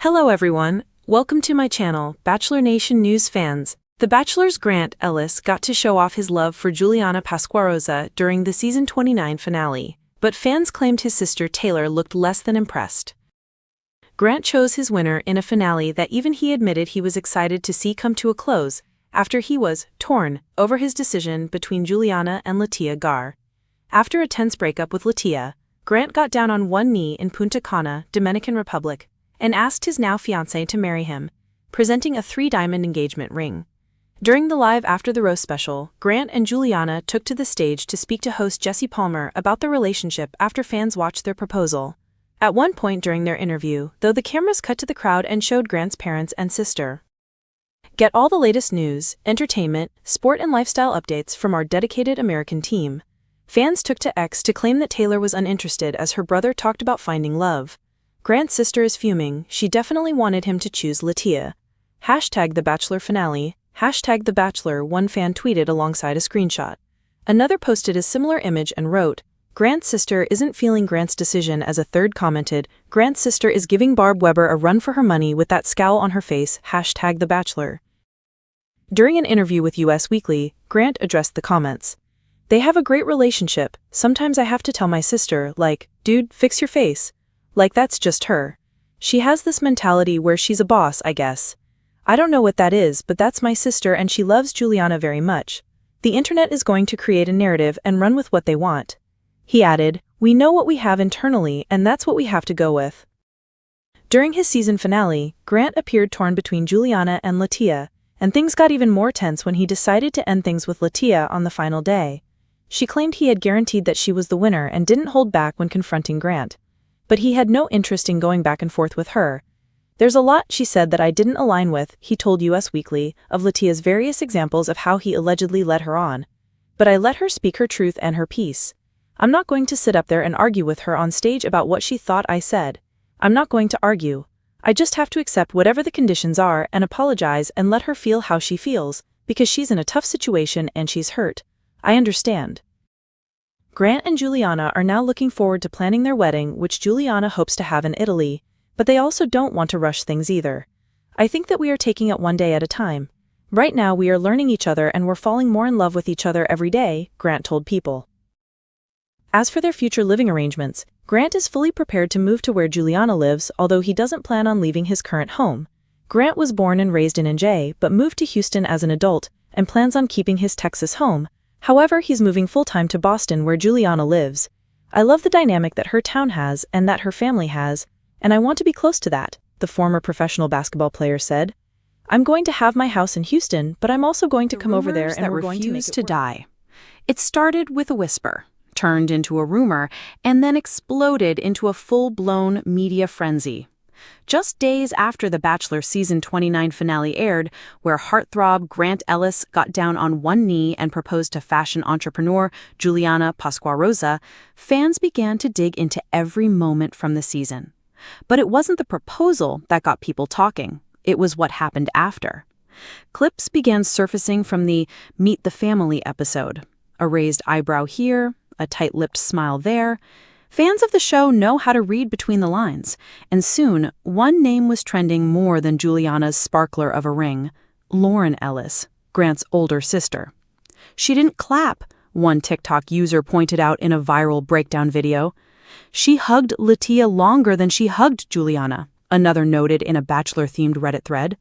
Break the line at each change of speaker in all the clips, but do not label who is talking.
Hello everyone, welcome to my channel, Bachelor Nation News fans. The Bachelor's Grant Ellis got to show off his love for Juliana Pasquarosa during the season 29 finale, but fans claimed his sister Taylor looked less than impressed. Grant chose his winner in a finale that even he admitted he was excited to see come to a close, after he was torn over his decision between Juliana and Latia Gar. After a tense breakup with Latia, Grant got down on one knee in Punta Cana, Dominican Republic, and asked his now fiancée to marry him, presenting a 3-diamond engagement ring. During the Live After the Roast special, Grant and Juliana took to the stage to speak to host Jesse Palmer about the relationship after fans watched their proposal. At one point during their interview, though, the cameras cut to the crowd and showed Grant's parents and sister. Get all the latest news, entertainment, sport and lifestyle updates from our dedicated American team. Fans took to X to claim that Taylor was uninterested as her brother talked about finding love. Grant's sister is fuming, she definitely wanted him to choose Latia. #The Bachelor finale, #The Bachelor, one fan tweeted alongside a screenshot. Another posted a similar image and wrote, "Grant's sister isn't feeling Grant's decision," as a third commented, "Grant's sister is giving Barb Weber a run for her money with that scowl on her face, #The Bachelor." During an interview with US Weekly, Grant addressed the comments. "They have a great relationship, sometimes I have to tell my sister, like, dude, fix your face. Like that's just her. She has this mentality where she's a boss, I guess. I don't know what that is, but that's my sister and she loves Juliana very much. The internet is going to create a narrative and run with what they want." He added, "We know what we have internally and that's what we have to go with." During his season finale, Grant appeared torn between Juliana and Latia, and things got even more tense when he decided to end things with Latia on the final day. She claimed he had guaranteed that she was the winner and didn't hold back when confronting Grant. But he had no interest in going back and forth with her. "There's a lot," she said, "that I didn't align with," he told US Weekly, of Latia's various examples of how he allegedly led her on. "But I let her speak her truth and her piece. I'm not going to sit up there and argue with her on stage about what she thought I said. I'm not going to argue. I just have to accept whatever the conditions are and apologize and let her feel how she feels, because she's in a tough situation and she's hurt. I understand." Grant and Juliana are now looking forward to planning their wedding, which Juliana hopes to have in Italy, but they also don't want to rush things either. "I think that we are taking it one day at a time. Right now we are learning each other and we're falling more in love with each other every day," Grant told People. As for their future living arrangements, Grant is fully prepared to move to where Juliana lives, although he doesn't plan on leaving his current home. Grant was born and raised in NJ, but moved to Houston as an adult, and plans on keeping his Texas home. However, he's moving full-time to Boston where Juliana lives. "I love the dynamic that her town has and that her family has, and I want to be close to that," the former professional basketball player said. "I'm going to have my house in Houston, but I'm also going to come over there and we're going to make it work."
Die. It started with a whisper, turned into a rumor, and then exploded into a full-blown media frenzy. Just days after the Bachelor season 29 finale aired, where heartthrob Grant Ellis got down on one knee and proposed to fashion entrepreneur Juliana Pasquarosa, fans began to dig into every moment from the season. But it wasn't the proposal that got people talking. It was what happened after. Clips began surfacing from the Meet the Family episode. A raised eyebrow here, a tight-lipped smile there. Fans of the show know how to read between the lines, and soon one name was trending more than Juliana's sparkler of a ring: Lauren Ellis, Grant's older sister. "She didn't clap," one TikTok user pointed out in a viral breakdown video. "She hugged Latia longer than she hugged Juliana," another noted in a Bachelor-themed Reddit thread.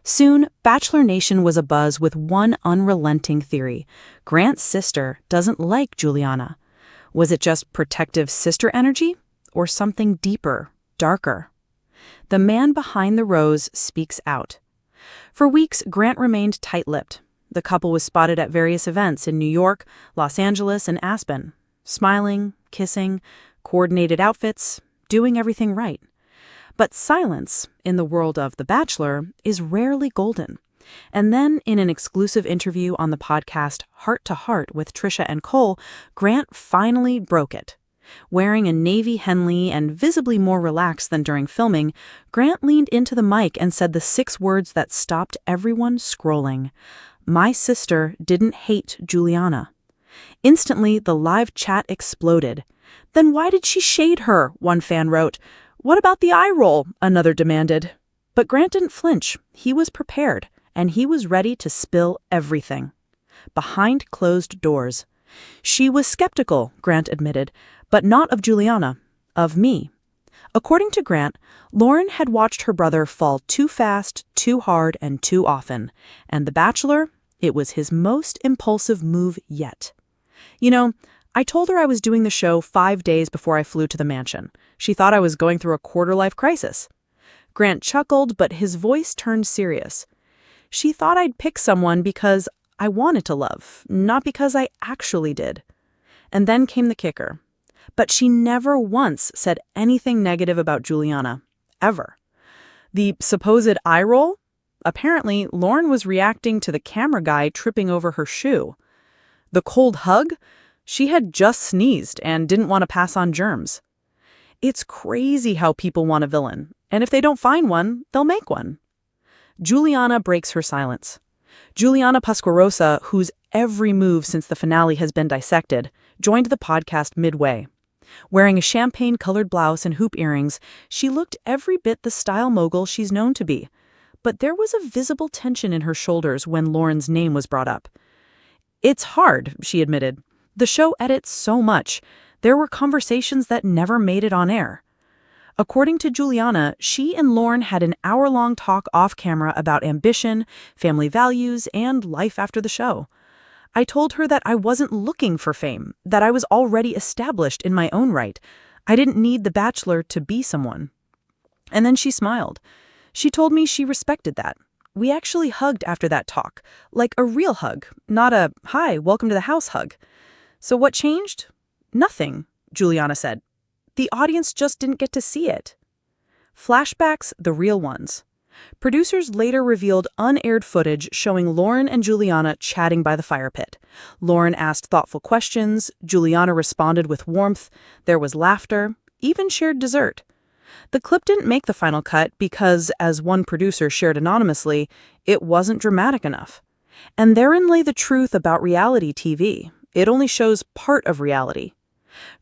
Soon, Bachelor Nation was abuzz with one unrelenting theory: Grant's sister doesn't like Juliana. Was it just protective sister energy, or something deeper, darker? The man behind the rose speaks out. For weeks, Grant remained tight-lipped. The couple was spotted at various events in New York, Los Angeles, and Aspen, smiling, kissing, coordinated outfits, doing everything right. But silence, in the world of The Bachelor, is rarely golden. And then, in an exclusive interview on the podcast Heart to Heart with Trisha and Cole, Grant finally broke it. Wearing a navy Henley and visibly more relaxed than during filming, Grant leaned into the mic and said the 6 words that stopped everyone scrolling: "My sister didn't hate Juliana." Instantly, the live chat exploded. "Then why did she shade her?" one fan wrote. "What about the eye roll?" another demanded. But Grant didn't flinch. He was prepared, and he was ready to spill everything. Behind closed doors. She was skeptical, Grant admitted, but not of Juliana, of me. According to Grant, Lauren had watched her brother fall too fast, too hard, and too often. And The Bachelor, it was his most impulsive move yet. "You know, I told her I was doing the show 5 days before I flew to the mansion. She thought I was going through a quarter-life crisis." Grant chuckled, but his voice turned serious. "She thought I'd pick someone because I wanted to love, not because I actually did." And then came the kicker. But she never once said anything negative about Juliana. Ever. The supposed eye roll? Apparently, Lauren was reacting to the camera guy tripping over her shoe. The cold hug? She had just sneezed and didn't want to pass on germs. It's crazy how people want a villain, and if they don't find one, they'll make one. Juliana breaks her silence. Juliana Pasquarosa, whose every move since the finale has been dissected, joined the podcast midway. Wearing a champagne-colored blouse and hoop earrings, she looked every bit the style mogul she's known to be. But there was a visible tension in her shoulders when Lauren's name was brought up. "It's hard," she admitted. "The show edits so much. There were conversations that never made it on air." According to Juliana, she and Lauren had an hour-long talk off-camera about ambition, family values, and life after the show. "I told her that I wasn't looking for fame, that I was already established in my own right. I didn't need The Bachelor to be someone." And then she smiled. She told me she respected that. "We actually hugged after that talk, like a real hug, not a, 'Hi, welcome to the house' hug." "So what changed?" "Nothing," Juliana said. "The audience just didn't get to see it." Flashbacks, the real ones. Producers later revealed unaired footage showing Lauren and Juliana chatting by the fire pit. Lauren asked thoughtful questions, Juliana responded with warmth, there was laughter, even shared dessert. The clip didn't make the final cut because, as one producer shared anonymously, it wasn't dramatic enough. And therein lay the truth about reality TV. It only shows part of reality.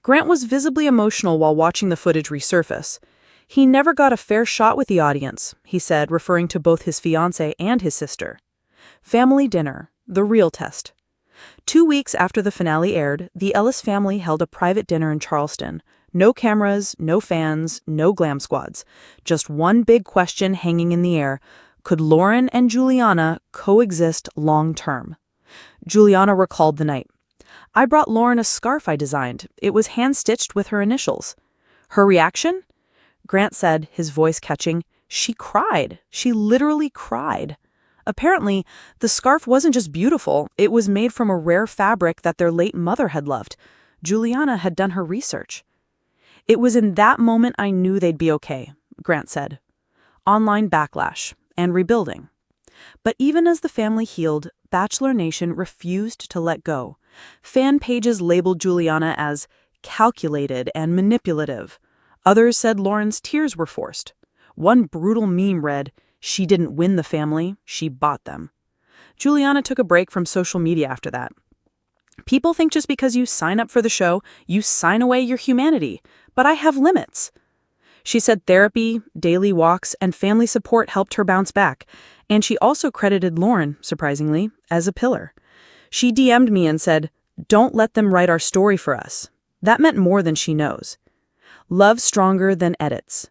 Grant was visibly emotional while watching the footage resurface. "He never got a fair shot with the audience," he said, referring to both his fiancée and his sister. Family dinner, the real test. 2 weeks after the finale aired, the Ellis family held a private dinner in Charleston. No cameras, no fans, no glam squads. Just one big question hanging in the air. Could Lauren and Juliana coexist long-term? Juliana recalled the night. "I brought Lauren a scarf I designed. It was hand-stitched with her initials." Her reaction? Grant said, his voice catching, "She cried. She literally cried." Apparently, the scarf wasn't just beautiful, it was made from a rare fabric that their late mother had loved. Juliana had done her research. "It was in that moment I knew they'd be okay," Grant said. Online backlash and rebuilding. But even as the family healed, Bachelor Nation refused to let go. Fan pages labeled Juliana as calculated and manipulative. Others said Lauren's tears were forced. One brutal meme read, "She didn't win the family, she bought them." Juliana took a break from social media after that. "People think just because you sign up for the show, you sign away your humanity, but I have limits." She said therapy, daily walks, and family support helped her bounce back, and she also credited Lauren, surprisingly, as a pillar. She DM'd me and said, "Don't let them write our story for us." That meant more than she knows. Love stronger than edits.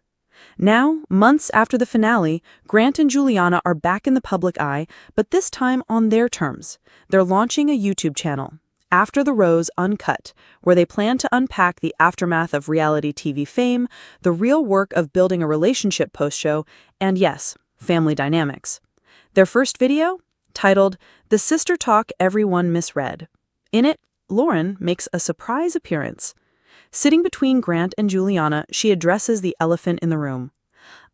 Now, months after the finale, Grant and Juliana are back in the public eye, but this time on their terms. They're launching a YouTube channel, After the Rose Uncut, where they plan to unpack the aftermath of reality TV fame, the real work of building a relationship post-show, and yes, family dynamics. Their first video? Titled, "The Sister Talk Everyone Misread." In it, Lauren makes a surprise appearance. Sitting between Grant and Juliana, she addresses the elephant in the room.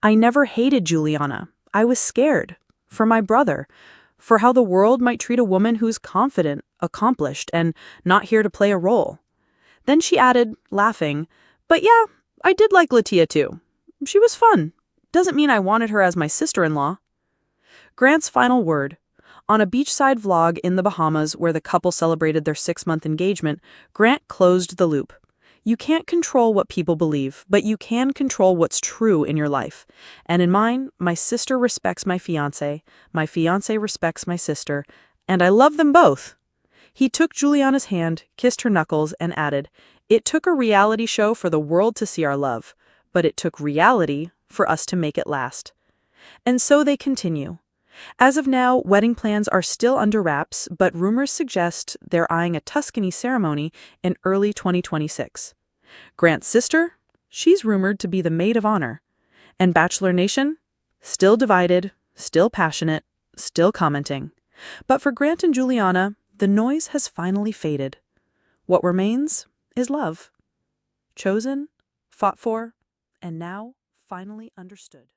"I never hated Juliana. I was scared. For my brother. For how the world might treat a woman who's confident, accomplished, and not here to play a role." Then she added, laughing, "But yeah, I did like Latia too. She was fun. Doesn't mean I wanted her as my sister-in-law." Grant's final word. On a beachside vlog in the Bahamas where the couple celebrated their 6-month engagement, Grant closed the loop. You can't control what people believe, but you can control what's true in your life. And in mine, my sister respects my fiancé respects my sister, and I love them both. He took Juliana's hand, kissed her knuckles, and added, "It took a reality show for the world to see our love, but it took reality for us to make it last." And so they continue. As of now, wedding plans are still under wraps, but rumors suggest they're eyeing a Tuscany ceremony in early 2026. Grant's sister? She's rumored to be the maid of honor. And Bachelor Nation? Still divided, still passionate, still commenting. But for Grant and Juliana, the noise has finally faded. What remains is love. Chosen, fought for, and now finally understood.